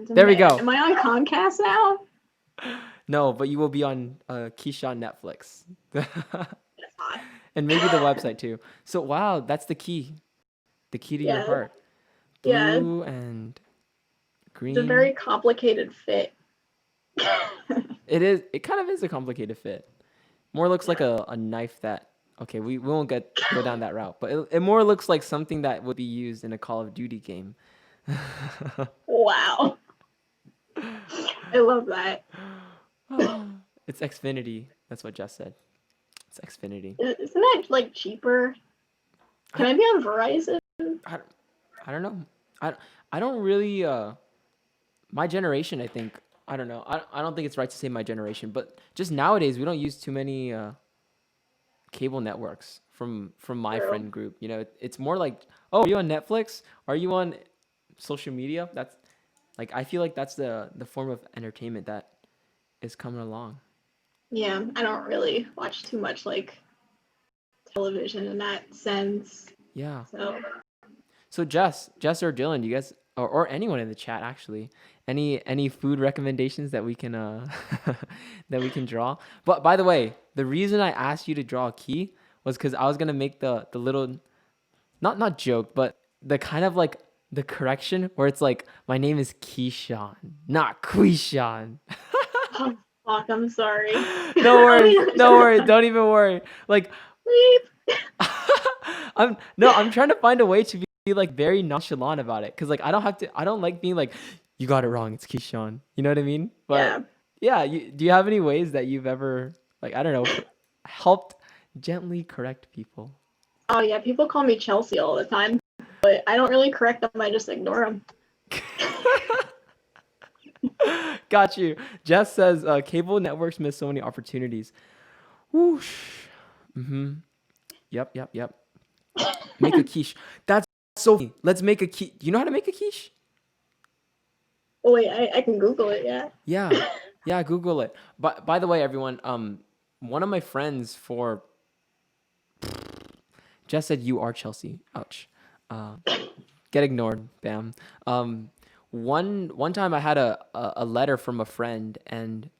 There we go. Am I on Comcast now? No, but you will be on Qui-Shawn Netflix. That's hot. And maybe the website too. So wow, that's the key. The key to your Yeah, heart. yeah. Blue and It's a green. very complicated fit. It is. It kind of is a complicated fit. More looks like a knife that. Okay, we won't go down that route, but it more looks like something that would be used in a Call of Duty game. Wow. I love that. It's Xfinity. That's what Jess said. It's Xfinity. Isn't that like cheaper? Can I be on Verizon? I don't know. I don't really. My generation, I think. I don't know. I don't think it's right to say my generation, but just nowadays we don't use too many cable networks from my True. friend group. You know, it's more like, oh, are you on Netflix? Are you on social media? That's like I feel like that's the form of entertainment that is coming along. Yeah, I don't really watch too much like television in that sense. Yeah. So Jess or Dylan, do you guys or anyone in the chat actually, any food recommendations that we can that we can draw? But by the way, the reason I asked you to draw a key was because I was gonna make the little not joke, but the kind of like the correction where it's like my name is Qui-Shawn, not Qui-Shawn. oh fuck, I'm sorry. No worries, no worries, don't even worry. Like I'm trying to find a way to be like very nonchalant about it, because like I don't like being like, you got it wrong, it's Qui-Shawn, you know what I mean? But yeah, do you have any ways that you've ever, like, I don't know, helped gently correct people? Oh yeah, people call me Chelsea all the time, but I don't really correct them. I just ignore them. Got you. Jess says cable networks miss so many opportunities. Whoosh. Yep. Make a quiche. That's so funny. Let's make a quiche. Do you know how to make a quiche? Oh wait, I can Google it. Yeah. Google it. But by the way, everyone, one of my friends for Jess said you are Chelsea. Ouch. Get ignored. Bam. One time I had a letter from a friend, and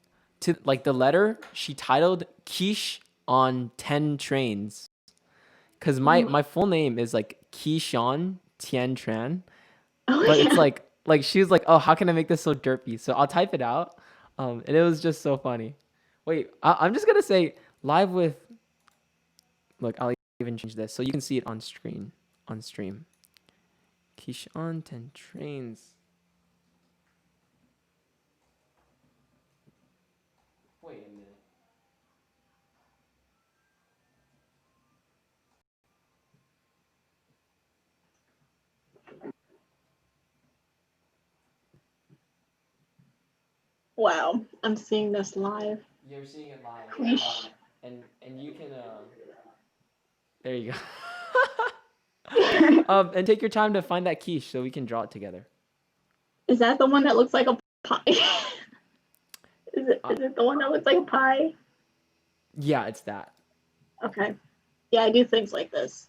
to like the letter she titled quiche on 10 trains. Cause my full name is like Qui-Shawn Tien Tran, but it's like she was like, oh, how can I make this so derpy? So I'll type it out, and it was just so funny. Wait, I'm just gonna say live with. Look, I'll even change this so you can see it on screen on stream. Qui-Shawn 10 trains. Wait a minute. Wow, I'm seeing this live. You're seeing it live, and you can there you go. And take your time to find that quiche so we can draw it together. Is that the one that looks like a pie? Is it the one that looks like a pie? Yeah, it's that. Okay. Yeah, I do things like this.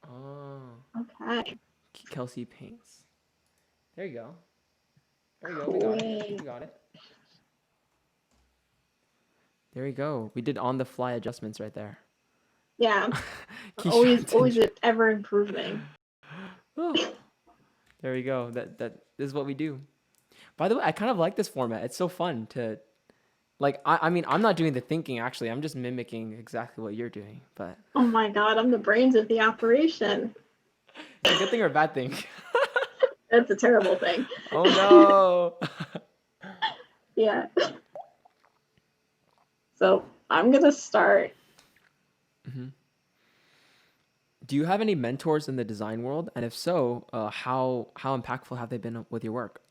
Oh. Okay. KelseyPaintz. There you go. There you go. We got it. We got it. There we go. We did on the fly adjustments right there. Yeah. always ever improving. Oh. There we go. That this is what we do. By the way, I kind of like this format. It's so fun to, like, I mean, I'm not doing the thinking actually. I'm just mimicking exactly what you're doing. But oh my god, I'm the brains of the operation. It's a good thing or a bad thing? That's a terrible thing. Oh no. Yeah. So I'm gonna start. Mm-hmm. Do you have any mentors in the design world? And if so, how impactful have they been with your work?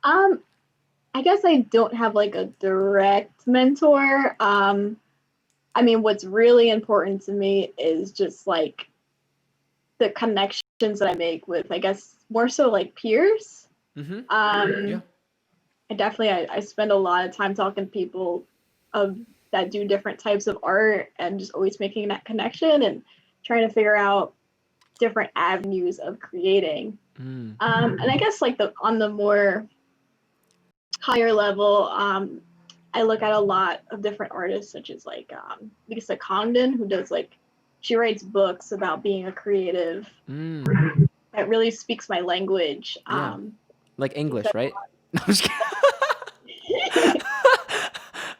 I guess I don't have like a direct mentor. I mean, what's really important to me is just like the connections that I make with, I guess, more so like peers. Mm-hmm. Yeah. I spend a lot of time talking to people that do different types of art, and just always making that connection and trying to figure out different avenues of creating. And I guess like on the more higher level, I look at a lot of different artists, such as like Lisa Congdon, who does like, she writes books about being a creative. That really speaks my language. Yeah. Like English, right?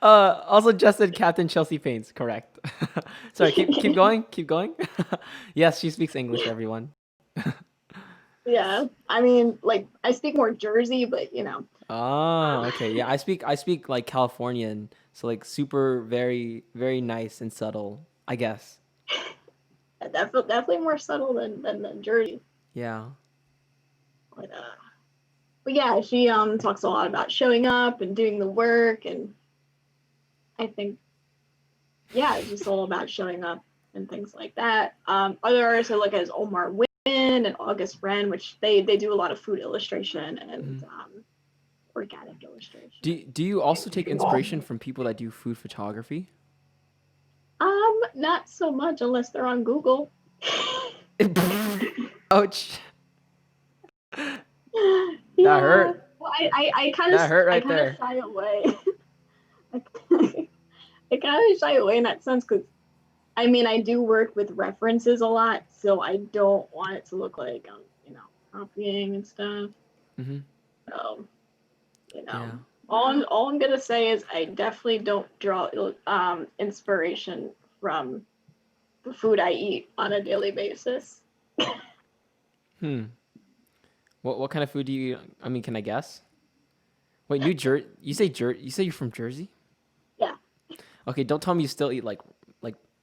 Also just said Captain KelseyPaintz, correct. Sorry, keep going, keep going. Yes, she speaks English, everyone. Yeah, I mean, like I speak more Jersey, but you know. Oh, okay. Yeah, I speak like Californian, so like super very nice and subtle, I guess. Definitely more subtle than Jersey. Yeah. But yeah, she talks a lot about showing up and doing the work, and I think yeah, it's just all about showing up and things like that. Other artists I look at is Omar Wynn and August Wren, which they do a lot of food illustration and organic illustration. Do you also take inspiration from people that do food photography? Not so much unless they're on Google. Ouch. That Yeah. hurt. Well, I kind of That hurt I right kind of there. shy away. I kind of shy away in that sense because I mean I do work with references a lot, so I don't want it to look like I'm copying and stuff. Mm-hmm. So Yeah. all I'm gonna say is I definitely don't draw inspiration from the food I eat on a daily basis. Hmm. What kind of food do you eat? I mean, can I guess? Wait, New Jersey? You say you're from Jersey? Yeah. Okay, don't tell me you still eat like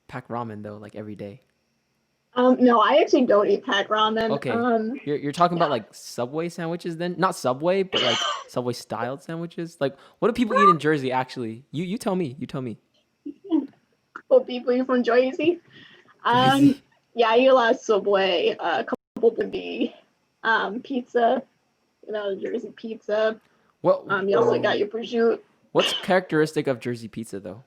pack ramen though, like every day. No, I actually don't eat pack ramen. Okay. You're talking about Yeah. like Subway sandwiches then? Not Subway, but like Subway styled sandwiches? Like what do people eat in Jersey actually? You tell me. You tell me. For people you from Jersey. Jersey. Yeah, I eat a lot of Subway, a couple of the pizza, Jersey pizza. What You also got your prosciutto. what's characteristic of Jersey pizza though?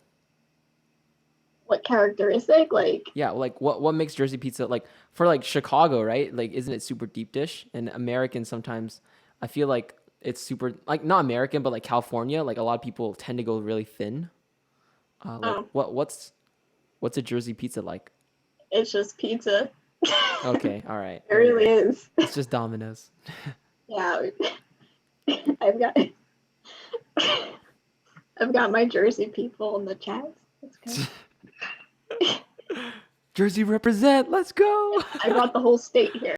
What characteristic? Like, Yeah, like what makes Jersey pizza like for like Chicago, right? Like isn't it super deep dish? And American sometimes I feel like it's super like not American, but like California, like a lot of people tend to go really thin. Like oh, what's a Jersey pizza like? it's just pizza. Okay, all right. It really is. It's just Domino's. Yeah, I've got I've got my Jersey people in the chat. Let's go. Jersey represent. Let's go. I brought the whole state here.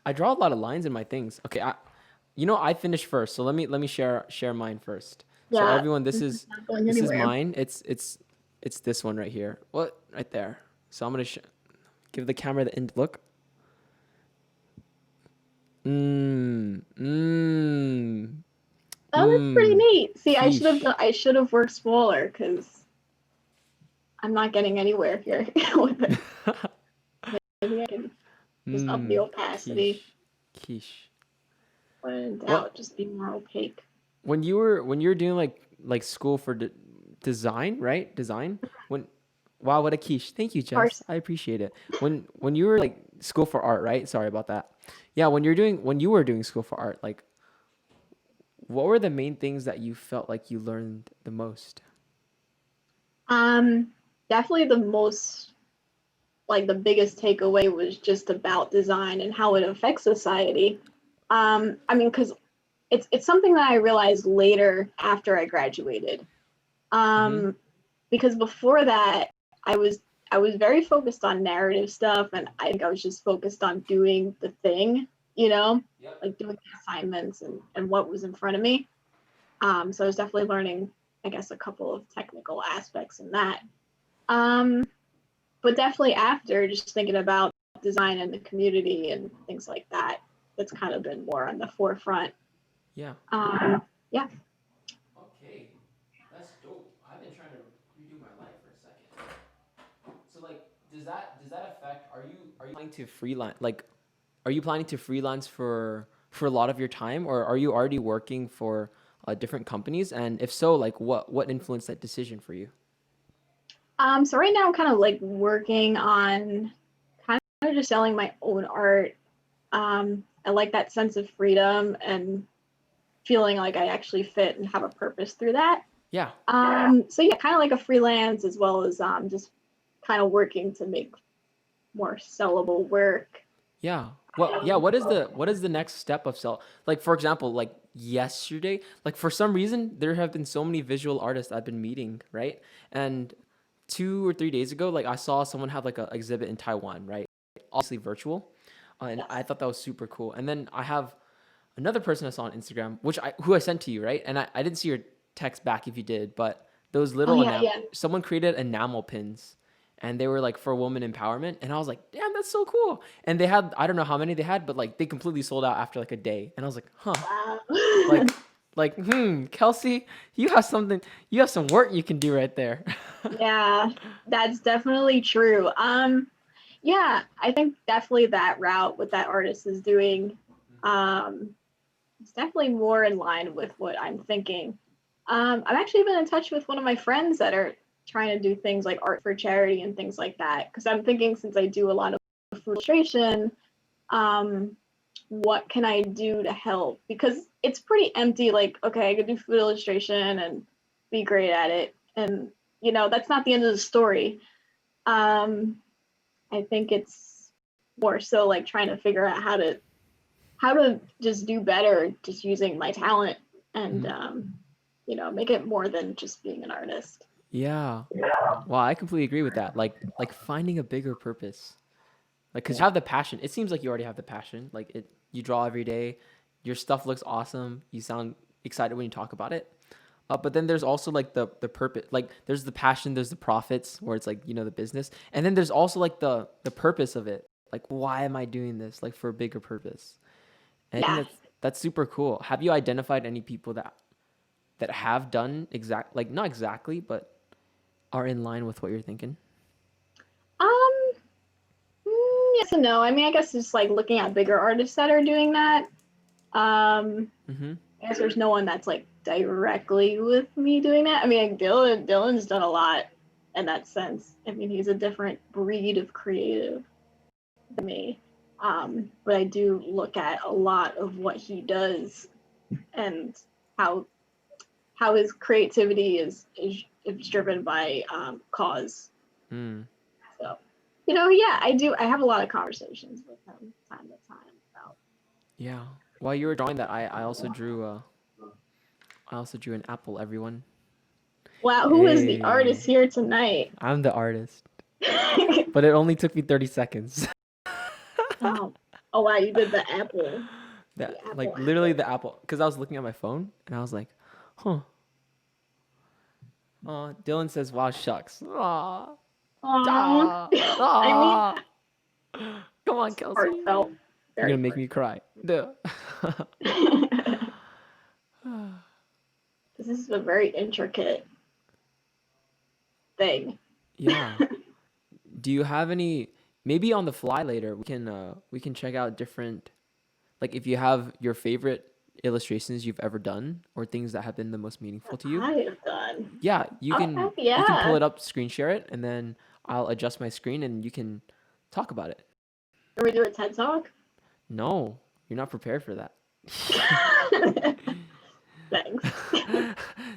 I draw a lot of lines in my things. Okay, I finished first, so let me share mine first. So Yeah, everyone, this is not going this is anywhere. mine. It's this one right here. What right there? So I'm gonna give the camera the end look. Oh, that's pretty neat. See, Quiche. I should have worked smaller because I'm not getting anywhere here with it. Maybe I can just up the opacity. Quiche. When in doubt, What just be more opaque. when you were doing like school for design, right? Design. When wow, what a quiche. Thank you, Jess. Parse. I appreciate it. When you were like school for art, right? Sorry about that. Yeah, when you were doing school for art, like what were the main things that you felt like you learned the most? Definitely the most, like the biggest takeaway was just about design and how it affects society. I mean, because it's something that I realized later after I graduated. Mm-hmm. Um, because before that, I was I was very focused on narrative stuff, and I think I was just focused on doing the thing, Yep. like doing the assignments and what was in front of me. So I was definitely learning, I guess, a couple of technical aspects in that. Um, but definitely after, just thinking about design and the community and things like that, that's kind of been more on the forefront. Yeah. Yeah. Okay. That's dope. I've been trying to redo my life for a second. So like does that affect are you planning to freelance like are you planning to freelance for a lot of your time or are you already working for different companies and if so like what influenced that decision for you? So right now I'm kind of like working on kind of just selling my own art. I like that sense of freedom and feeling like I actually fit and have a purpose through that. Yeah. So yeah, kind of like a freelance, as well as just kind of working to make more sellable work. Yeah. Well, yeah, what is the next step of sell? Like for example, like yesterday, like for some reason there have been so many visual artists I've been meeting, right? And 2 or 3 days ago, like I saw someone have like an exhibit in Taiwan, right? Obviously virtual. And Yes. I thought that was super cool. And then I have another person I saw on Instagram, who I sent to you, right? And I didn't see your text back if you did, but those Oh little yeah, yeah. someone created enamel pins and they were like for women empowerment. And I was like, damn, that's so cool. And they had, I don't know how many they had, but like they completely sold out after like a day. And I was like, huh, Wow. like, Kelsey, you have some work you can do right there. Yeah, that's definitely true. Yeah, I think definitely that route, what that artist is doing, um, it's definitely more in line with what I'm thinking. I've actually been in touch with one of my friends that are trying to do things like art for charity and things like that. Because I'm thinking, since I do a lot of food illustration, um, what can I do to help? Because it's pretty empty. Like, okay, I could do food illustration and be great at it, and that's not the end of the story. Um, I think it's more so like trying to figure out how to just do better, just using my talent, and Mhm. make it more than just being an artist. Yeah. Well, I completely agree with that. Like finding a bigger purpose. Like, cause you have the passion. It seems like you already have the passion. Like you draw every day. Your stuff looks awesome. You sound excited when you talk about it. But then there's also like the purpose. Like there's the passion. There's the profits where it's like the business, and then there's also like the purpose of it. Like why am I doing this? Like for a bigger purpose. And I think Yeah. that's super cool. Have you identified any people that have done like not exactly, but are in line with what you're thinking? Um. Yes and no. I mean, I guess just like looking at bigger artists that are doing that. Um. Mm-hmm. I guess there's no one that's like directly with me doing that. I mean, like Dylan's done a lot in that sense. I mean, he's a different breed of creative than me. But I do look at a lot of what he does and how his creativity is driven by cause. Mm. So, yeah, I do. I have a lot of conversations with him time to time about. Yeah. While you were drawing that, I also drew an apple. Everyone. Wow, who is the artist Hey, here tonight? I'm the artist, but it only took me 30 seconds. Oh, oh wow, you did the apple, That like literally apple. the apple, because I was looking at my phone and I was like, huh. Dylan says, "Wow, shucks." Aw, Aww. ah, I mean, ah. Come on, it's Kelsey. heartfelt, You're very gonna make me cry. Duh. heartfelt. This is a very intricate thing. Yeah. Do you have any? Maybe on the fly later we can check out different, like if you have your favorite illustrations you've ever done or things that have been the most meaningful to you. I have done. Yeah, Okay, you can pull yeah. it up, screen share it, and then I'll adjust my screen and you can talk about it. Can we do a TED Talk? No, you're not prepared for that. Thanks.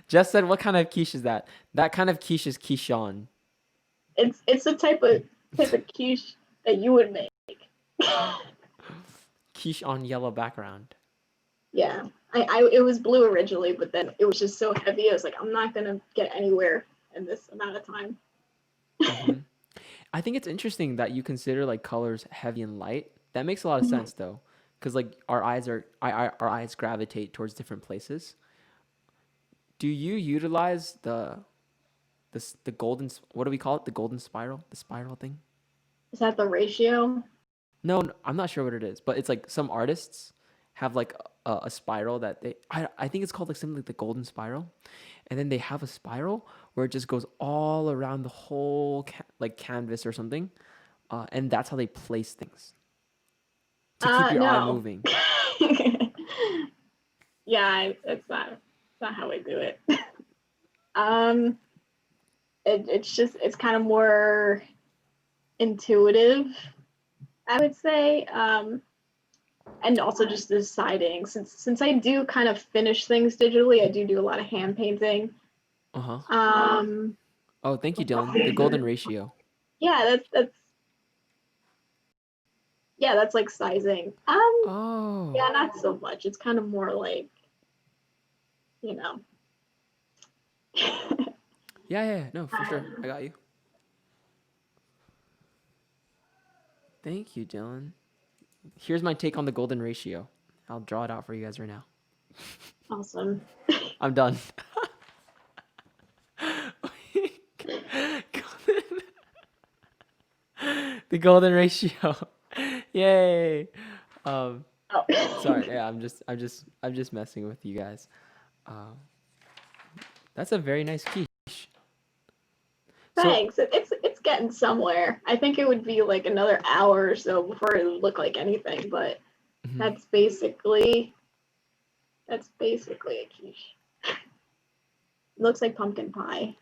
Jess said, "What kind of quiche is that?" That kind of quiche is Qui-Shawn. It's the type of quiche that you would make. Quiche on yellow background. Yeah. It was blue originally, but then it was just so heavy. I was like, I'm not gonna get anywhere in this amount of time. Hmm. I think it's interesting that you consider like colors heavy and light. That makes a lot of sense though, because like our eyes gravitate towards different places. Do you utilize the golden, what do we call it? The golden spiral, the spiral thing? Is that the ratio? No, I'm not sure what it is, but it's like some artists have like a spiral that I think it's called like something like the golden spiral, and then they have a spiral where it just goes all around the whole like canvas or something, and that's how they place things to keep your eye No. moving. Yeah, it's not how I do it. Um, it's kind of more intuitive, I would say. and also just deciding, since I do kind of finish things digitally, I do a lot of hand painting. Uh-huh. Um, Oh, thank you, Dylan. The golden ratio. yeah, that's like sizing. Oh. Yeah, not so much. It's kind of more like, you know. Yeah. No, for sure. I got you. Thank you, Dylan. Here's my take on the golden ratio. I'll draw it out for you guys right now. Awesome. I'm done. The golden ratio. Yay. Um, Oh. sorry. Yeah, I'm just messing with you guys. Um, that's a very nice quiche. So, Thanks. It's getting somewhere. I think it would be like another hour or so before it would look like anything, but mhm. that's basically a quiche. It looks like pumpkin pie.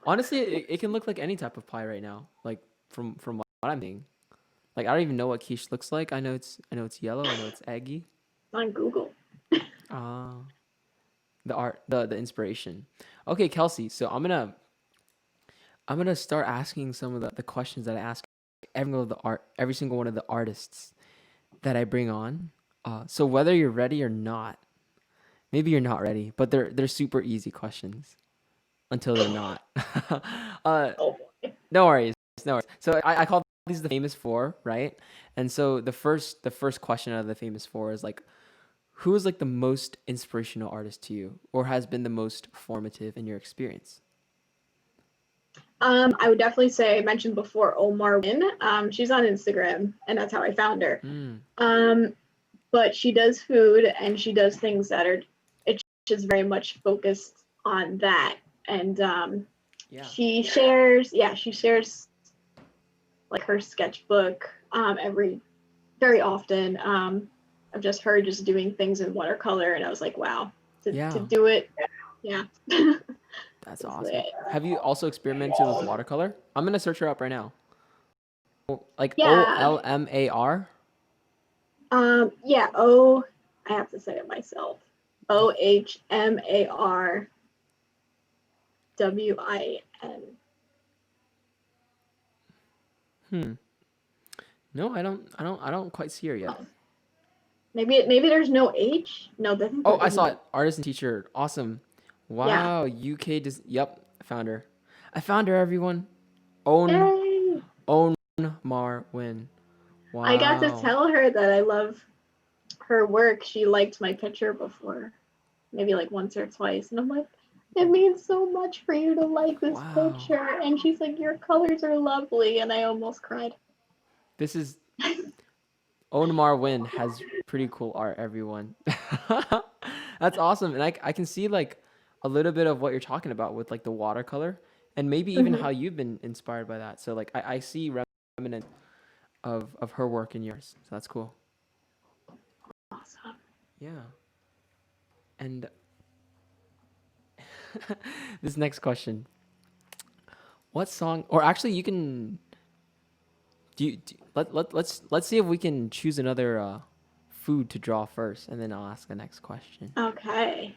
Honestly, it can look like any type of pie right now. Like from what I'm thinking. Like I don't even know what quiche looks like. I know it's yellow. I know it's eggy. It's on Google. Ah, the art, the inspiration. Okay, Kelsey. So I'm gonna start asking some of the questions that I ask every single one of the artists that I bring on. So whether you're ready or not, maybe you're not ready, but they're super easy questions until they're not. uh, Oh boy. no worries, no worries. So I call these the famous four, right? And so the first question out of the famous four is like, who is like the most inspirational artist to you, or has been the most formative in your experience? I would definitely say I mentioned before Omar Win. She's on Instagram, and that's how I found her. Mm, Um, but she does food and she does things that are it's just very much focused on that. And yeah. she shares like her sketchbook very often. Of just her just doing things in watercolor, and I was like, wow, to Yeah. do it, yeah. That's Is awesome. it. Have you also experimented with watercolor? I'm gonna search her up right now. Like Yeah. Olmar. Yeah. Oh, I have to say it myself. Ohmarwin. Hmm. No, I don't quite see her yet. Maybe there's no H. No, I think Oh, there I saw isn't. it. Artist and teacher. Awesome. Yeah. Wow. UK just. Yep. I found her. I found her. Everyone. Own Yay! Mar Win. I got to Wow. tell her that I love her work. She liked my picture before, maybe like once or twice, and I'm like, it means so much for you to like this Wow. picture. And she's like, your colors are lovely, and I almost cried. This is Mar Win has pretty cool art. Everyone. That's awesome, and I can see like a little bit of what you're talking about with like the watercolor, and maybe even Mhm. how you've been inspired by that. So like I see remnant of her work in yours. So that's cool. Awesome. Yeah. And this next question. What song or actually you can let's see if we can choose another food to draw first and then I'll ask the next question. Okay.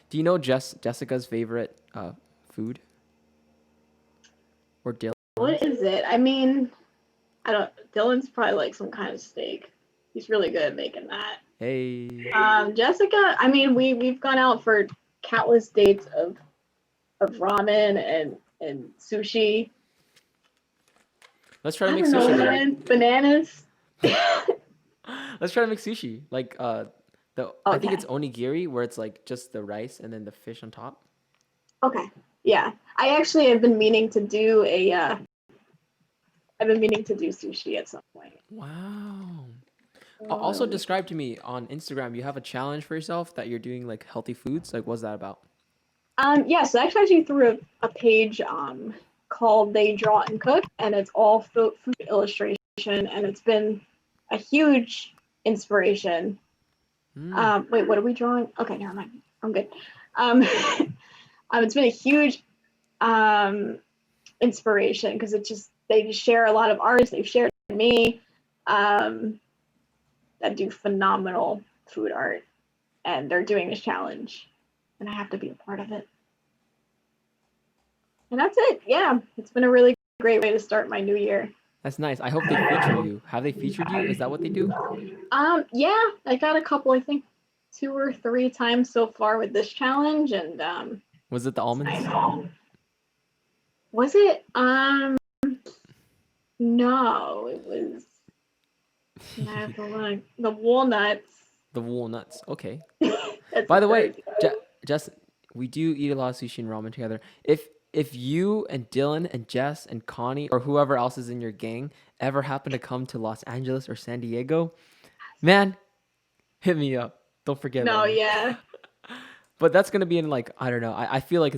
Do you know Jessica's favorite food or What Dylan's? is it? I mean, I don't. Dylan's probably like some kind of steak. He's really good at making that. Hey. Jessica, I mean, we've gone out for countless dates of ramen and sushi. Let's try to I make don't know, sushi then. man. Bananas. Let's try to make sushi. Like the I think it's Okay. onigiri where it's like just the rice and then the fish on top. Okay. Yeah. I actually have been meaning to do a I've been meaning to do sushi at some point. Wow. Also Um, describe to me on Instagram, you have a challenge for yourself that you're doing like healthy foods. Like what's that about? yeah, so I actually threw a page called They Draw and Cook, and it's all food illustration, and it's been a huge inspiration. Mm. Wait, what are we drawing? Okay, never mind. I'm good. Um, it's been a huge um, inspiration because they just share a lot of artists. They've shared me that do phenomenal food art, and they're doing this challenge, and I have to be a part of it. And that's it. Yeah, it's been a really great way to start my new year. That's nice. I hope they feature you. Have they featured you? Is that what they do? Yeah, I got a couple, I think 2 or 3 times so far with this challenge, and Was it the almonds? was it? No, it was. I have to look. The walnuts. The walnuts. Okay. That's By a the way, third. Jess, we do eat a lot of sushi and ramen together. If you and Dylan and Jess and Connie or whoever else is in your gang ever happen to come to Los Angeles or San Diego, man, hit me up. Don't forget No, about me. yeah. But that's gonna be in like, I don't know. I feel like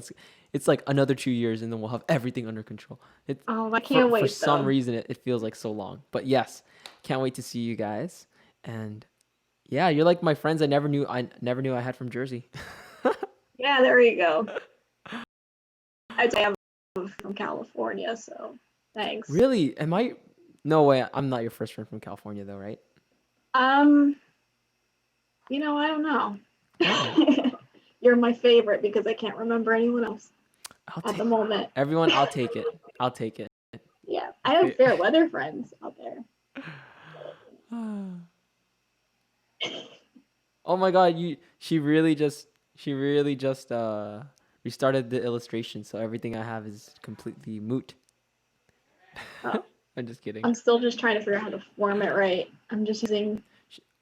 it's like another 2 years and then we'll have everything under control. Oh, I can't For wait some though. reason it feels like so long. But yes, can't wait to see you guys. And yeah, you're like my friends I never knew I had from Jersey. Yeah, there you go. I'd say I'm from California, so thanks. Really? Am I? No way. I'm not your first friend from California, though, right? You know, I don't know. Oh. You're my favorite because I can't remember anyone else at the moment. Everyone, I'll take it. I'll take it. Yeah, I have fair weather friends out there. Oh my God! She really just restarted the illustration, so everything I have is completely moot. Oh, I'm just kidding. I'm still just trying to figure out how to form it right. I'm just using.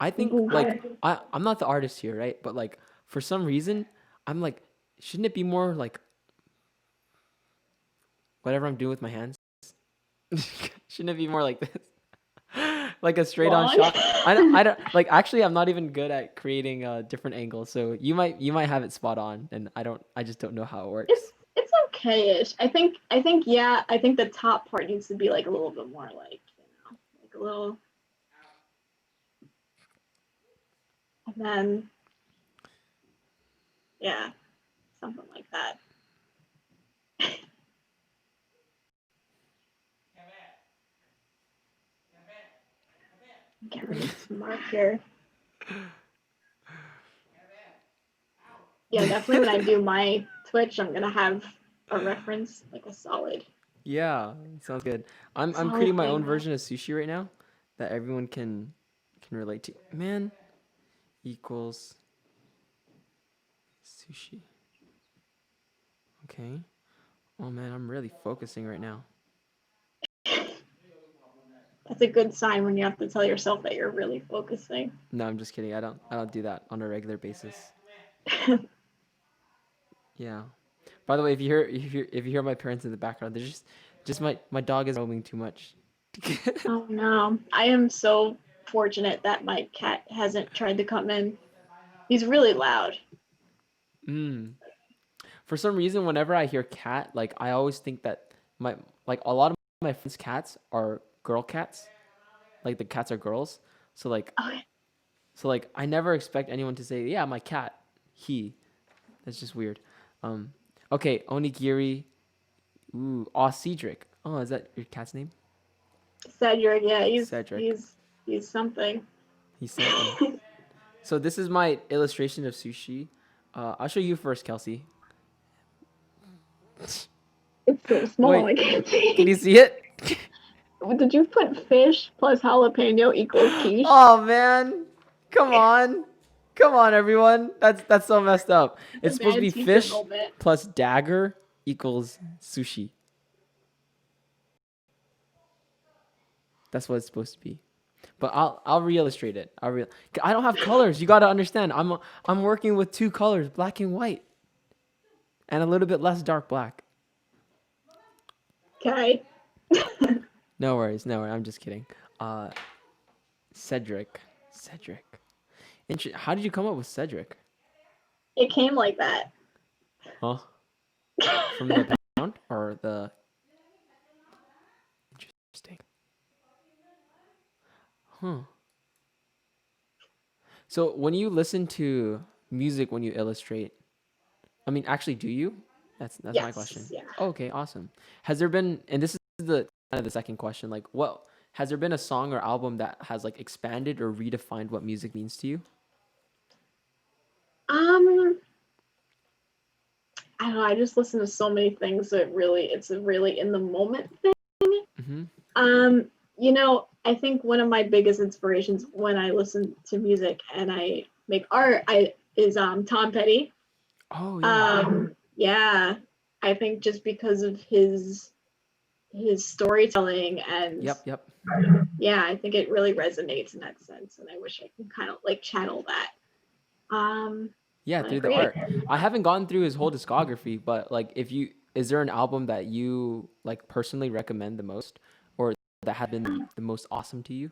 I think like I'm not the artist here, right? But like for some reason, I'm like, shouldn't it be more like whatever I'm doing with my hands? Shouldn't it be more like this? Like a straight on shot. I don't like actually I'm not even good at creating different angles. So you might have it spot on and I just don't know how it works. It's okay-ish. I think yeah, I think the top part needs to be like a little bit more like, you know, like a little, and then yeah, something like that. Get rid of this marker. Yeah, definitely when I do my Twitch, I'm gonna have a reference, like a solid. Yeah, sounds good. I'm Solid creating my thing, own though. version of sushi right now that everyone can relate to. Man equals sushi. Okay. Oh man, I'm really focusing right now. That's a good sign when you have to tell yourself that you're really focusing. No, I'm just kidding. I don't do that on a regular basis. Yeah. By the way, if you hear my parents in the background, they're just my dog is roaming too much. Oh no, I am so fortunate that my cat hasn't tried to come in. He's really loud. For some reason, whenever I hear cat, like I always think that a lot of my friends' cats are girl cats. Like the cats are girls. So like Okay. I never expect anyone to say, "Yeah, my cat." He. That's just weird. Okay, Onigiri. Ooh, Cedric. Oh, is that your cat's name? Cedric, yeah, Cedric. he's something. He's something. So this is my illustration of sushi. I'll show you first, Kelsey. It's so small, Wait, I can't see. can you see it? Did you put fish plus jalapeno equals quiche? Oh man, come on, everyone. That's so messed up. It's supposed to be fish plus dagger equals sushi. That's what it's supposed to be. But I'll re-illustrate it. I don't have colors. You got to understand. I'm working with 2 colors, black and white, and a little bit less dark black. Okay. No worries. I'm just kidding. Cedric. How did you come up with Cedric? It came like that. Huh? From the pound or the? Interesting. Huh. So when you listen to music when you illustrate, I mean, actually, do you? That's Yes, my question. yeah. Okay, awesome. Has there been, and this is the kind of the second question, like what has there been a song or album that has like expanded or redefined what music means to you? Um, I don't know. I just listen to so many things that it's a really in the moment thing. Mm-hmm. Um, I think one of my biggest inspirations when I listen to music and I make art, is Tom Petty. Oh yeah. Yeah, I think just because of his storytelling and Yep. Yep. yeah, I think it really resonates in that sense, and I wish I could kind of like channel that. Yeah, When I through the create. art. I haven't gone through his whole discography, but like if you is there an album that you like personally recommend the most or that had been the most awesome to you?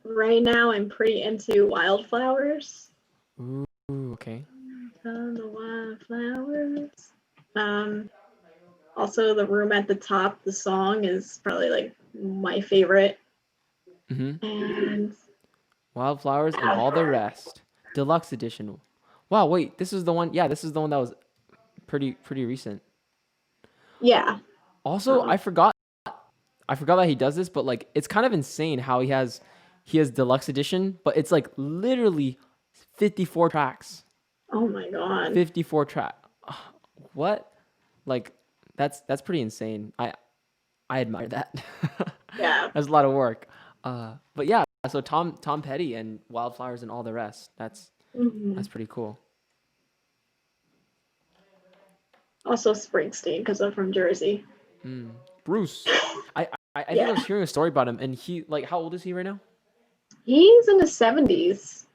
Right now, I'm pretty into Wildflowers. Ooh, okay. The wildflowers. Um, Also, The Room at the Top, the song is probably like my favorite. Mm-hmm. And Wildflowers and All the Rest. Deluxe edition. Wow, wait, this is the one. Yeah, this is the one that was pretty recent. yeah, Also, I forgot that he does this, but like it's kind of insane how he has deluxe edition, but it's like literally 54 tracks. oh my god, 54 track. What? Like that's pretty insane. I admire that. yeah. That's a lot of work. But yeah, so Tom Petty and Wildflowers and All the Rest. That's Hmm. pretty cool. Also Springsteen because I'm from Jersey. Bruce. I think I Yeah, was hearing a story about him, and he like how old is he right now? he's in his 70s.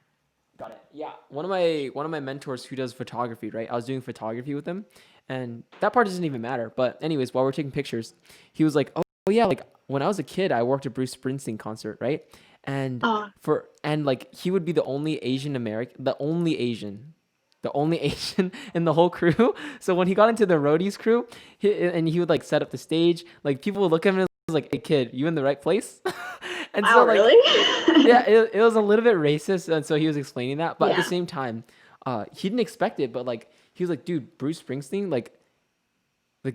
Got it. Yeah. One of my mentors who does photography, right? I was doing photography with him, and that part doesn't even matter. But anyways, while we're taking pictures, he was like, "Oh yeah, like when I was a kid, I worked at Bruce Springsteen concert, right? And Oh, like he would be the only Asian American, the only Asian in the whole crew. So when he got into the roadies crew, and he would like set up the stage, like people would look at him and was like, "Hey kid, you in the right place?" And so wow, like really? yeah, it was a little bit racist, and so he was explaining that. But at the Yeah, same time, he didn't expect it. But like he was like, dude, Bruce Springsteen, like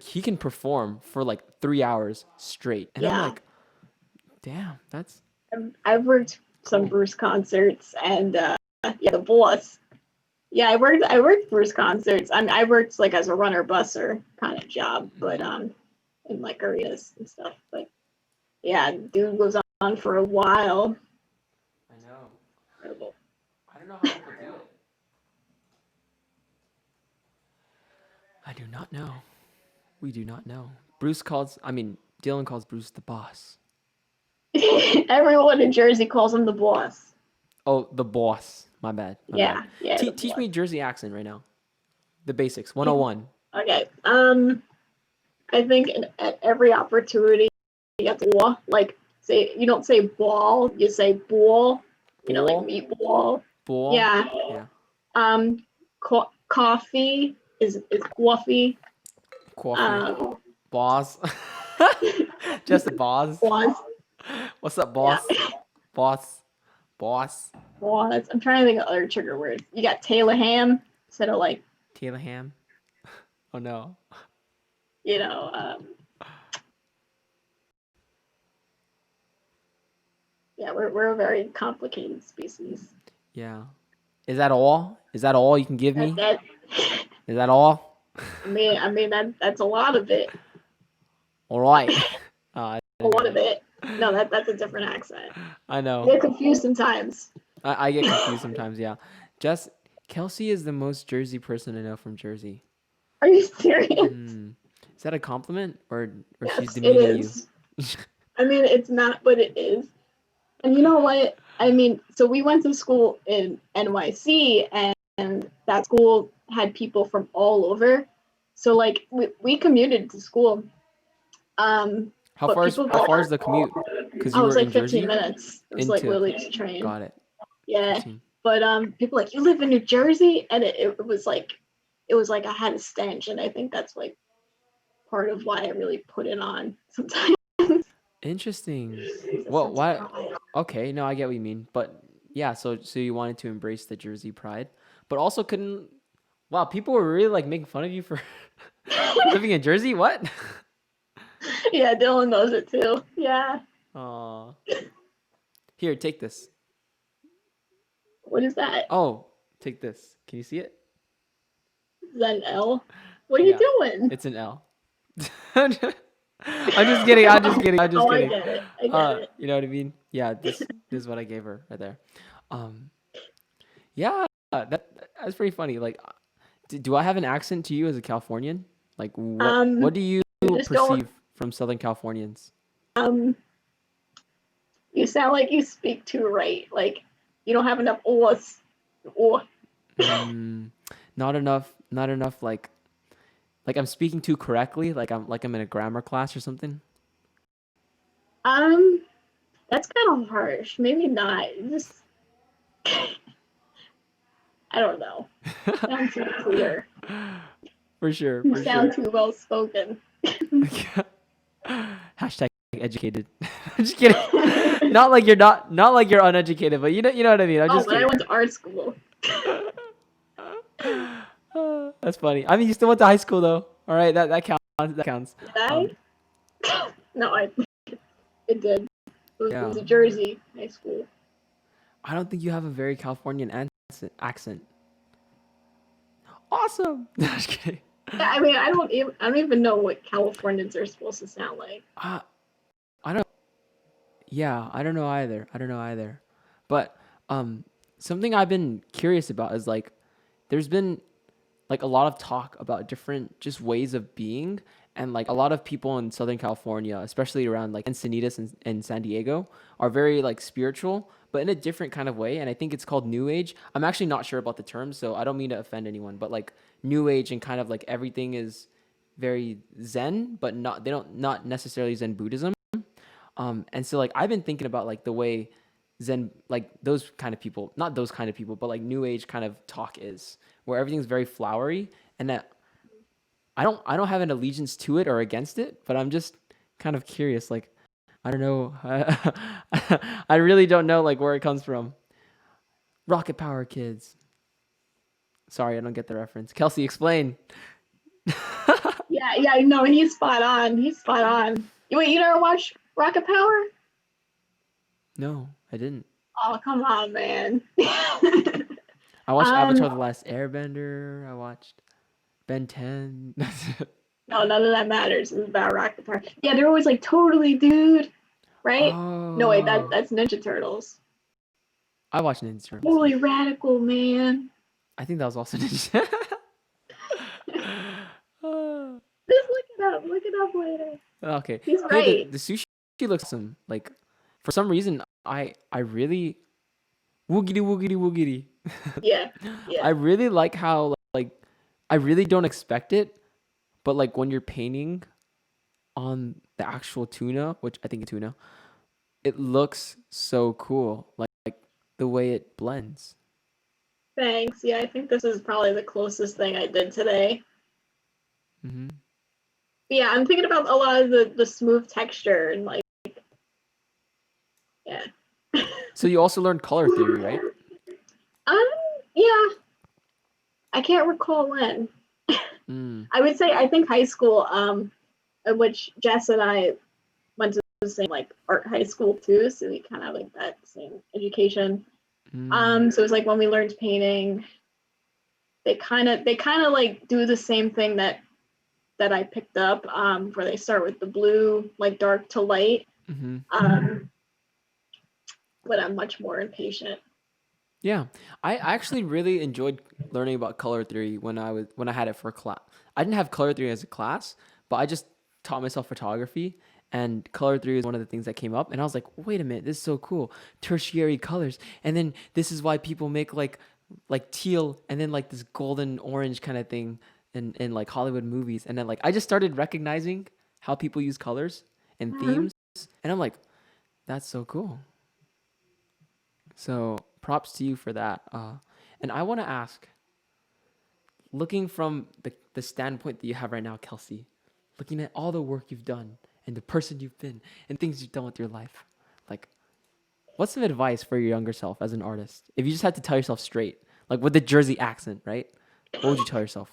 he can perform for like 3 hours straight, and I'm yeah. like, damn, that's I've worked some cool. Bruce concerts, and yeah, the boss. Yeah, I worked Bruce concerts. I worked like as a runner busser kind of job, but Hmm. in like arenas and stuff. But yeah, dude goes on for a while. I know. Incredible. I don't know how people do it. I do not know. We do not know. Dylan calls Bruce the boss. Everyone in Jersey calls him the boss. Oh, the boss. My bad. My bad. Yeah, yeah, the Teach boss. me Jersey accent right now. The basics. 101. Okay. I think at every opportunity you have to like say you don't say ball, you say ball. Like Ball. meatball. Ball. Yeah. Yeah. Coffee is coffee. Coffee. Um, Boss. Just a boss. was What's up, yeah, boss? Boss. Boss. was. I'm trying to think of other trigger words. You got Taylor Ham instead of like Taylor ham. Oh no. you know. Um, yeah, we're a very complicated species. Yeah. Is that all? Is that all you can give That me? that Is that all? I mean that's a lot of it. All right. I A didn't lot know of it. No, that's a different accent. that. I I know. get confused sometimes. I get confused sometimes. Yeah. Just Kelsey is the most Jersey person I know from Jersey. Are you serious? Hmm. Is that a compliment or she's Yes, it demeaning you? is. I mean, it's not, but it is. And you know what? I mean, so we went to school in NYC, and that school had people from all over. So like we commuted to school. How But far is people how go. far is the commute? Because I you was were like in 15 Jersey minutes. It was like into literally just a train. got it. Yeah. 15. But people like you live in New Jersey, and it was like I had a stench, and I think that's like part of why I really put it on sometimes. Interesting. The Well, sense of why? pride. Okay, no, I get what you mean. But yeah, so you wanted to embrace the Jersey pride, but also couldn't. Wow, people were really like making fun of you for for living in Jersey. What? Yeah, Dylan knows it too. Yeah. Aw. Here, take this. What is that? Oh, take this. Can you see it? Is that an L? What are you Yeah, doing? it's an L. I'm just kidding. I'm just kidding. I'm just Oh, I kidding. get it. I get it. You know what I mean? Yeah, this is what I gave her right there. Um, yeah, that's pretty funny. Like, do I have an accent to you as a Californian? Like, what do you You just don't. perceive from Southern Californians? Um, you sound like you speak too right. Like you don't have enough ohs. Oh. Mm, not enough. Not enough. Like I'm speaking too correctly. Like I'm in a grammar class or something. Um, that's kind of harsh. Maybe not. Just I don't know. Sound too clear. For sure. You For sure. sound too well spoken. Hashtag educated. I'm just kidding. Not like you're not like you're uneducated, but you know what I mean. I'm Oh, just but I kidding. went to art school. That's funny. I mean, you still went to high school though. All right, that counts. That counts. Did I? No, it did. It Yeah. was a Jersey high school. I don't think you have a very Californian accent. Awesome. No, just kidding. Yeah, I mean, I don't even know what Californians are supposed to sound like. I don't. Yeah, I don't know either. I don't know either. But something I've been curious about is like, there's been like a lot of talk about different just ways of being, and like a lot of people in Southern California, especially around like Encinitas and San Diego, are very like spiritual, but in a different kind of way. And I think it's called New Age. I'm actually not sure about the term, so I don't mean to offend anyone, but like New Age and kind of like everything is very Zen, but not necessarily Zen Buddhism. And so like I've been thinking about like the way Zen, like those kind of people, not those kind of people, but like New Age kind of talk is, where everything's very flowery, and that I don't have an allegiance to it or against it, but I'm just kind of curious. Like I don't know, I really don't know like where it comes from. Rocket Power Kids. Sorry, I don't get the reference. Kelsey, explain. Yeah, no, he's spot on. He's spot on. Wait, you never watched Rocket Power? No, I didn't. Oh, come on, man. I watched um, Avatar: The Last Airbender. I watched Ben 10. no, none of that matters. It's about Rocket Power. Yeah, they're always like totally dude, right? No, wait, Oh, that's Ninja Turtles. I watched Ninja Turtles. Totally radical, man. I think that was also Ninja. Just look it up. Look it up later. Okay. He's Hey, the right. the sushi looks awesome. Like, for some reason, I really woogity woogity woogity. Yeah, I yeah. really like how like I really don't expect it, but like when you're painting on the actual tuna, which I think is tuna, it looks so cool. Like the way it blends. Thanks. Yeah, I think this is probably the closest thing I did today. Hmm. But yeah, I'm thinking about a lot of the smooth texture and like yeah. So you also learned color theory, right? Um, yeah, I can't recall when. Mm. I would say I think high school, in which Jess and I went to the same like art high school too, so we kind of like that same education. Mm. So it was like when we learned painting, they kind of like do the same thing that I picked up, where they start with the blue, like dark to light. Hmm. Um, but I'm much more impatient. Yeah, I actually really enjoyed learning about color theory when I had it for class. I didn't have color theory as a class, but I just taught myself photography, and color theory is one of the things that came up, and I was like, wait a minute, this is so cool, tertiary colors, and then this is why people make like teal, and then like this golden orange kind of thing in like Hollywood movies, and then like I just started recognizing how people use colors and Mhm. themes, and I'm like, that's so cool. So props to you for that. And I want to ask, looking from the standpoint that you have right now, Kelsey, looking at all the work you've done and the person you've been and things you've done with your life, like, what's some advice for your younger self as an artist? If you just had to tell yourself straight, like with the Jersey accent, right? What would you tell yourself?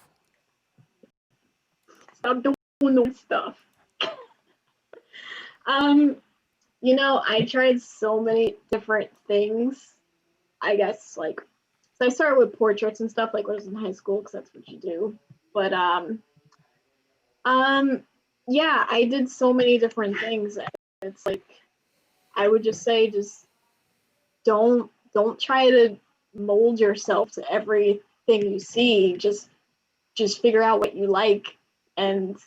Stop doing the stuff. Um, You know, I tried so many different things. I guess like so I started with portraits and stuff like when I was in high school because that's what you do. But um yeah, I did so many different things. It's like I would just say just don't try to mold yourself to everything you see. Just figure out what you like and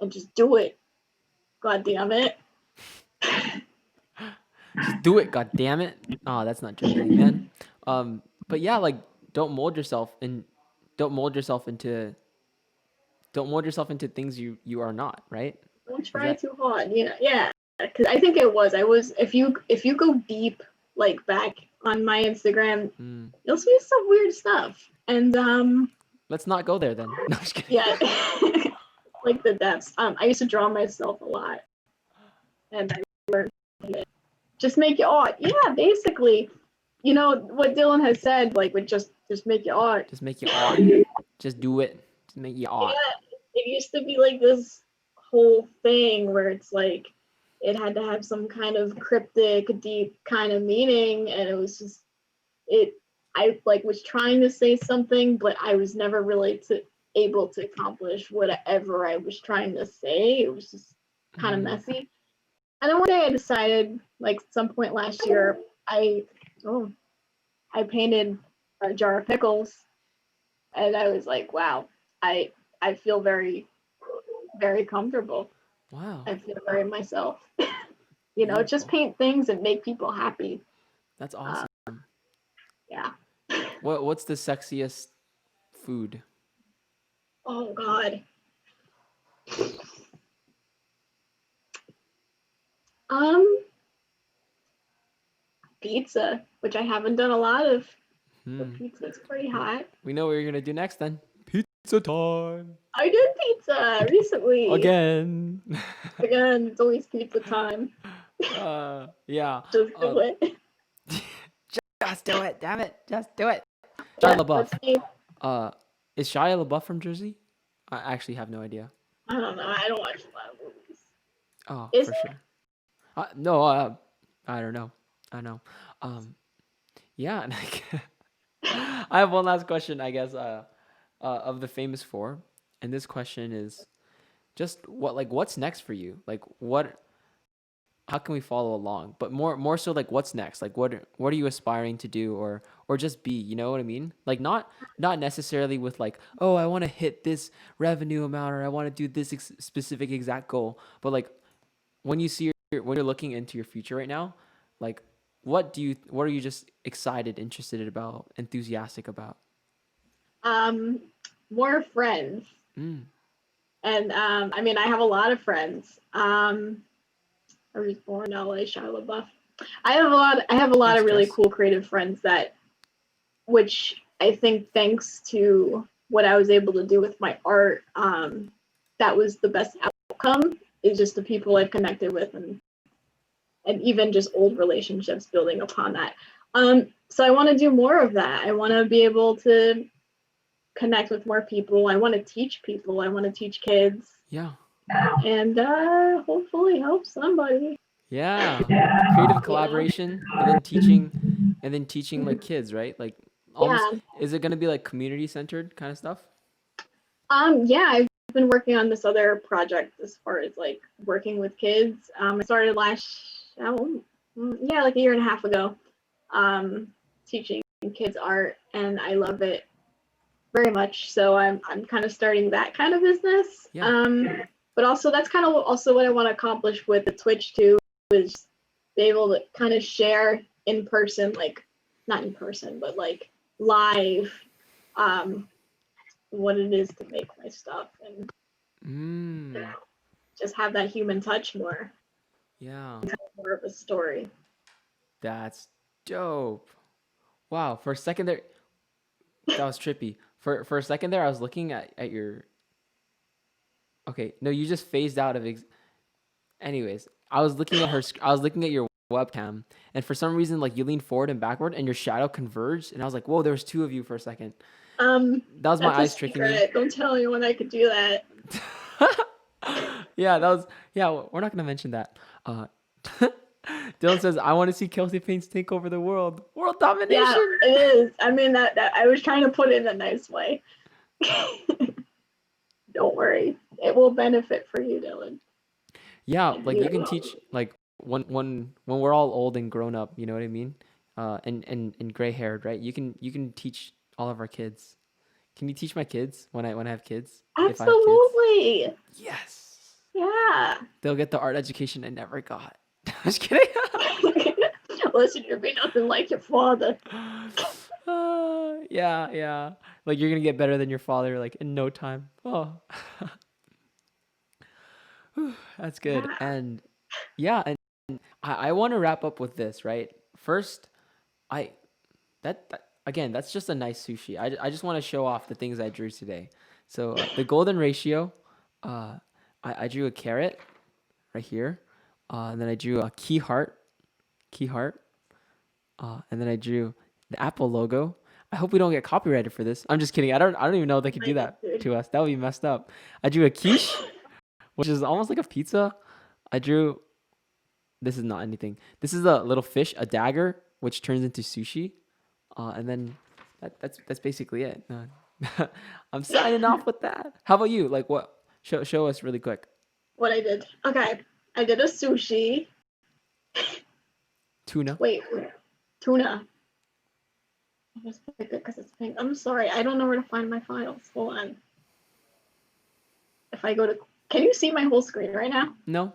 just do it. God damn it. Just do it, god damn it. Oh, that's not Jersey, man. But yeah, like don't mold yourself and don't mold yourself into don't mold yourself into things you are not, right? Don't Is try that too hard. You know, yeah. Because I think it was. I was. If you go deep, like back on my Instagram, you'll see some weird stuff. And let's not go there then. No, I'm just kidding. yeah, like the depths. I used to draw myself a lot, and I learned it. Just make your art. Yeah, basically. You know what Dylan has said, like with just make your art. Just make your art. Just do it. Just make your art. Yeah, it used to be like this whole thing where it's like it had to have some kind of cryptic, deep kind of meaning, and it was just it. I like was trying to say something, but I was never really able to accomplish whatever I was trying to say. It was just kind of messy. And then one day I decided, like some point last year, I painted a jar of pickles, and I was like, wow, I feel very very comfortable. Wow. I feel very myself. You know, just Beautiful. paint things and make people happy. That's awesome. Yeah. What's the sexiest food? Oh God. Um, Pizza, which I haven't done a lot of. But pizza's pretty hot. We know what you're gonna do next then. Pizza time. I did pizza recently. Again. Again, it's always pizza time. Yeah. Just do it. Just do it, damn it. Just do it. Shia Let's see. LaBeouf. Is Shia LaBeouf from Jersey? I actually have no idea. I don't know. I don't watch a lot of movies. Oh, Is for it? sure. No, I don't know. I know. Yeah, and I have one last question, I guess, of the famous four. And this question is just what's next for you? Like how can we follow along? But more so like what's next? Like what are you aspiring to do or just be, you know what I mean? Like not necessarily with like, oh, I want to hit this revenue amount or I want to do this specific exact goal, but like when you're looking into your future right now, like what are you just excited, interested about, enthusiastic about? More friends. And I mean, I have a lot of friends. I was born in LA, Shia LaBeouf. I have a lot of really cool creative friends which I think thanks to what I was able to do with my art, that was the best outcome. Is just the people I've connected with and even just old relationships building upon that. So I want to do more of that. I want to be able to connect with more people. I want to teach people. I want to teach kids. Yeah. And hopefully help somebody. Yeah. Creative collaboration and then teaching like kids, right? Like almost is it going to be like community centered kind of stuff? Yeah, I've been working on this other project as far as like working with kids. I started like a year and a half ago, teaching kids art, and I love it very much. So I'm kind of starting that kind of business. Yeah. But also that's kind of also what I want to accomplish with the Twitch too, is be able to kind of share in person, like not in person, but like live, what it is to make my stuff and just have that human touch more. Yeah. More of a story. That's dope. Wow. For a second there, that was trippy. For a second there, I was looking at your. Okay, no, you just phased out of. Anyways, I was looking at your webcam, and for some reason, like you leaned forward and backward, and your shadow converged, and I was like, "Whoa, there was two of you for a second." That was my eyes tricking me. Don't tell anyone I could do that. Yeah, that was. Yeah, we're not gonna mention that. Dylan says, "I want to see KelseyPaintz take over the world. World Yeah, domination." it is. I mean that I was trying to put it in a nice way. Don't worry, it will benefit for you, Dylan. Yeah, If like you can you, teach like when we're all old and grown up, you know what I mean? And gray haired, right? You can teach all of our kids. Can you teach my kids when I have kids? If I have kids? absolutely. Yes. Yeah. They'll get the art education I never got. Just kidding. Listen, you'll be nothing like your father. Yeah, yeah. Like you're gonna get better than your father, like in no time. Oh, that's good. Yeah. And yeah, and I want to wrap up with this, right? First, I that again, that's just a nice sushi. I just want to show off the things I drew today. So the golden ratio, uh, I drew a carrot right here, and then I drew a key heart, and then I drew the Apple logo. I hope we don't get copyrighted for this. I'm just kidding. I don't even know if they could do that to us. That would be messed up. I drew a quiche, which is almost like a pizza. I drew. This is not anything. This is a little fish, a dagger, which turns into sushi. And then that's basically it. I'm signing off with that. How about you? Like what? Show us really quick. What I did. Okay. I did a sushi. Tuna. Wait, tuna. I just picked it because it's pink. I'm sorry. I don't know where to find my files. Hold on. If I go to, can you see my whole screen right now? No.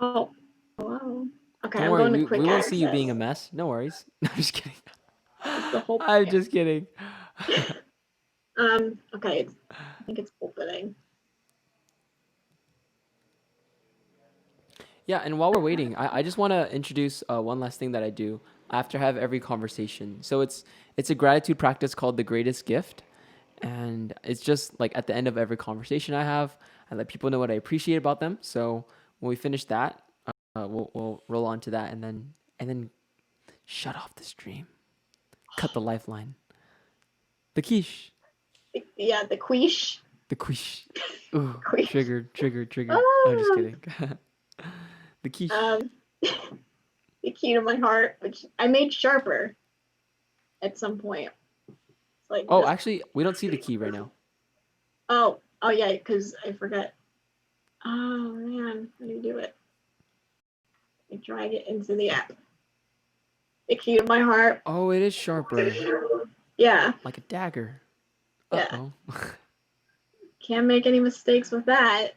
Oh, wow. Okay, Don't I'm worry. going to We quick won't see you access. being a mess. No worries. No, I'm just kidding. It's the whole I'm thing. just kidding. Okay. I think it's opening. Yeah, and while we're waiting, I just want to introduce one last thing that I do after I have every conversation. So it's a gratitude practice called the greatest gift, and it's just like at the end of every conversation I have, I let people know what I appreciate about them. So when we finish that, we'll roll on to that, and then shut off the stream, cut the lifeline, the quiche, Yeah, the quiche. the quiche. Ooh, Quiche. triggered. No, I'm just Ah. kidding. The quiche. The key to my heart, which I made sharper at some point. It's like Oh, this. actually, we don't see the key right now. Oh yeah, because I forget. Oh man, how do you do it? I drag it into the app. The key to my heart. Oh, it is sharper, Yeah. like a dagger. Yeah. Uh-oh. Can't make any mistakes with that.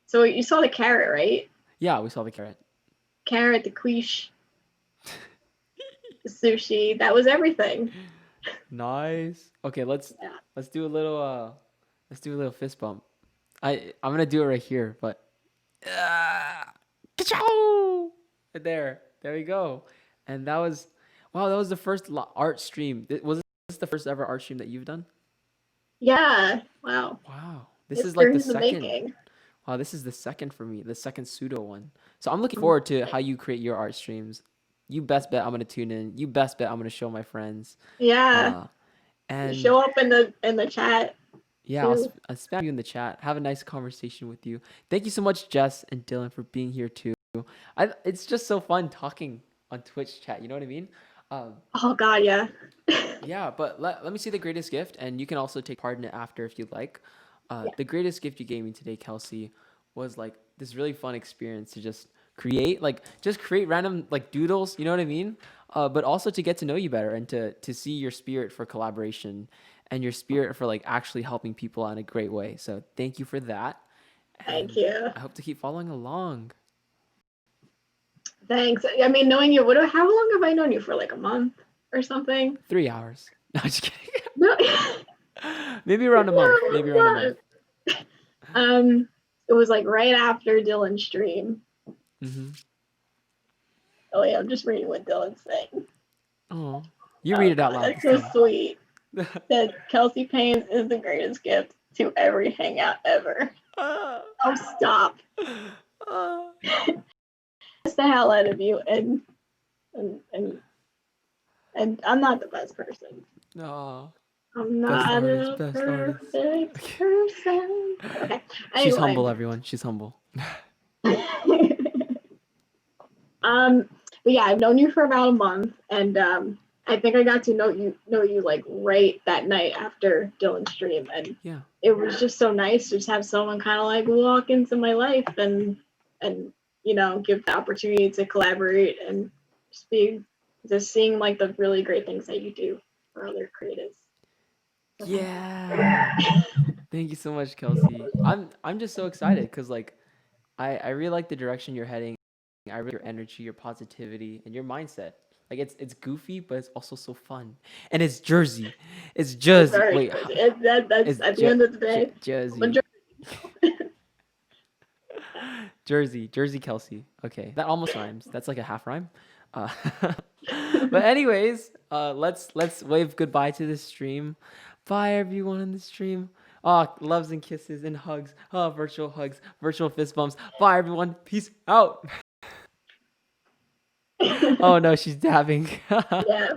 So you saw the carrot, right? Yeah, we saw the carrot. Carrot, the quiche, the sushi. That was everything. Nice. Okay, let's Yeah. do a little fist bump. I'm gonna do it right here, but ka-chow! Right there we go. And that was wow, that was the first art stream. Was this the first ever art stream that you've done? Yeah. Wow. Wow, this is like History the in the second. making. Wow, this is the second for me, the second pseudo one. So I'm looking forward to how you create your art streams. You best bet I'm gonna tune in. You best bet I'm gonna show my friends. Yeah. Uh, and Show up in the chat. yeah, I'll spam you in the chat. Have a nice conversation with you. Thank you so much, Jess and Dylan, for being here too. It's just so fun talking on Twitch chat. You know what I mean? Oh God, yeah. Yeah, but let me see the greatest gift, and you can also take part in it after if you'd like. Yeah. The greatest gift you gave me today, Kelsey, was like this really fun experience to just create random like doodles. You know what I mean? But also to get to know you better and to see your spirit for collaboration and your spirit for like actually helping people out in a great way. So thank you for that. Thank And you. I hope to keep following along. Thanks. I mean, knowing you, how long have I known you for? Like a month or something? 3 hours. No, I'm just kidding. No. Maybe around a month. Maybe around a month. It was like right after Dylan's stream. Mm-hmm. Oh yeah, I'm just reading what Dylan's saying. Oh, you read it out loud. That's so sweet. That KelseyPaintz is the greatest gift to every hangout ever. Oh, stop. That's the hell out of you, and I'm not the best person. No. I'm not a Best artist. perfect person. Okay. She's humble, everyone. She's humble. But yeah, I've known you for about a month, and I think I got to know you like right that night after Dylan's stream, and Yeah. it was just so nice to just have someone kind of like walk into my life and give the opportunity to collaborate and just seeing like the really great things that you do for other creatives. Yeah. Thank you so much, Kelsey. I'm just so excited because like I really like the direction you're heading. I really like your energy, your positivity, and your mindset. Like it's goofy, but it's also so fun. And it's Jersey. It's Jersey. Sorry, Wait, that's it's at the end of the day. Jersey. Jersey Kelsey. Okay, that almost rhymes. That's like a half rhyme. Uh, but anyways, let's wave goodbye to this stream. Bye everyone in the stream. Oh, loves and kisses and hugs. Oh, virtual hugs, virtual fist bumps. Bye everyone. Peace out. Oh no, she's dabbing. Yeah.